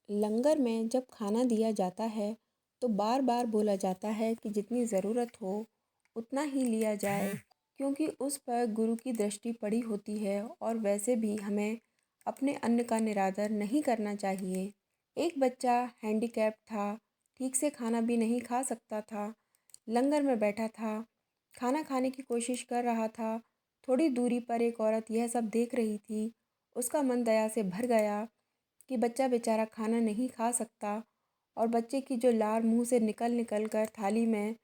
लंगर में जब खाना दिया जाता है तो बार बार बोला जाता है कि जितनी ज़रूरत हो उतना ही लिया जाए, क्योंकि उस पर गुरु की दृष्टि पड़ी होती है और वैसे भी हमें अपने अन्न का निरादर नहीं करना चाहिए। एक बच्चा हैंडीकैप था, ठीक से खाना भी नहीं खा सकता था। लंगर में बैठा था, खाना खाने की कोशिश कर रहा था। थोड़ी दूरी पर एक औरत यह सब देख रही थी। उसका मन दया से भर गया कि बच्चा बेचारा खाना नहीं खा सकता, और बच्चे की जो लार मुंह से निकल निकल कर थाली में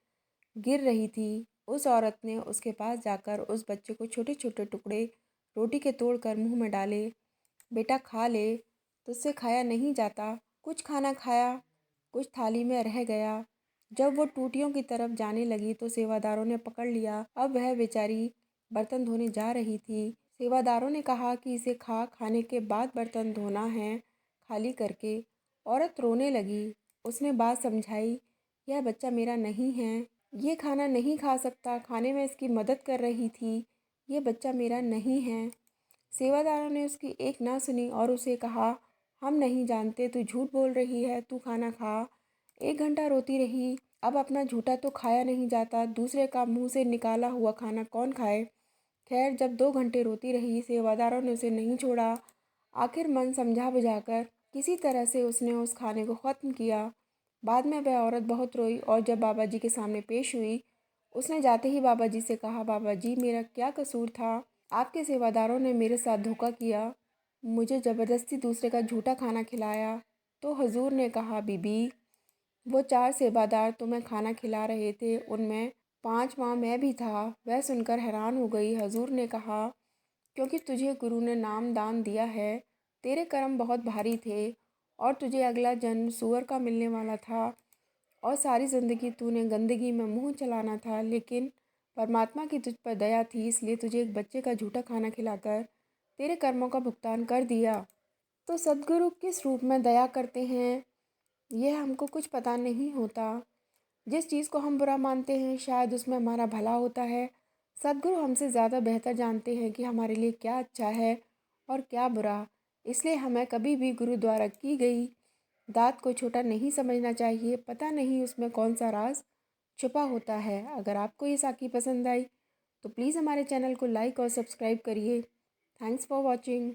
गिर रही थी, उस औरत ने उसके पास जाकर उस बच्चे को छोटे छोटे टुकड़े रोटी के तोड़कर मुंह में डाले। बेटा खा ले, तुझसे खाया नहीं जाता। कुछ खाना खाया, कुछ थाली में रह गया। जब वो टूटियों की तरफ जाने लगी तो सेवादारों ने पकड़ लिया। अब वह बेचारी बर्तन धोने जा रही थी। सेवादारों ने कहा कि इसे खाने के बाद बर्तन धोना है, खाली करके। औरत रोने लगी। उसने बात समझाई, यह बच्चा मेरा नहीं है, ये खाना नहीं खा सकता, खाने में इसकी मदद कर रही थी, ये बच्चा मेरा नहीं है। सेवादारों ने उसकी एक ना सुनी और उसे कहा, हम नहीं जानते, तू झूठ बोल रही है, तू खाना खा। 1 घंटा रोती रही। अब अपना झूठा तो खाया नहीं जाता, दूसरे का मुंह से निकाला हुआ खाना कौन खाए। खैर, जब 2 घंटे रोती रही, सेवादारों ने उसे नहीं छोड़ा। आखिर मन समझा बुझाकर किसी तरह से उसने उस खाने को ख़त्म किया। बाद में वह औरत बहुत रोई और जब बाबा जी के सामने पेश हुई, उसने जाते ही बाबा जी से कहा, बाबा जी मेरा क्या कसूर था? आपके सेवादारों ने मेरे साथ धोखा किया, मुझे ज़बरदस्ती दूसरे का झूठा खाना खिलाया। तो हुजूर ने कहा, बीबी, वो 4 सेवादार तुम्हें खाना खिला रहे थे, उनमें 5वां मैं भी था। वह सुनकर हैरान हो गई। हुजूर ने कहा, क्योंकि तुझे गुरु ने नाम दान दिया है, तेरे कर्म बहुत भारी थे और तुझे अगला जन्म सूअर का मिलने वाला था और सारी ज़िंदगी तूने गंदगी में मुंह चलाना था, लेकिन परमात्मा की तुझ पर दया थी, इसलिए तुझे एक बच्चे का झूठा खाना खिलाकर तेरे कर्मों का भुगतान कर दिया। तो सद्गुरु किस रूप में दया करते हैं, यह हमको कुछ पता नहीं होता। जिस चीज़ को हम बुरा मानते हैं शायद उसमें हमारा भला होता है। सद्गुरु हमसे ज़्यादा बेहतर जानते हैं कि हमारे लिए क्या अच्छा है और क्या बुरा। इसलिए हमें कभी भी गुरु द्वारा की गई दात को छोटा नहीं समझना चाहिए। पता नहीं उसमें कौन सा राज छुपा होता है। अगर आपको ये साखी पसंद आई तो प्लीज़ हमारे चैनल को लाइक और सब्सक्राइब करिए। Thanks for watching.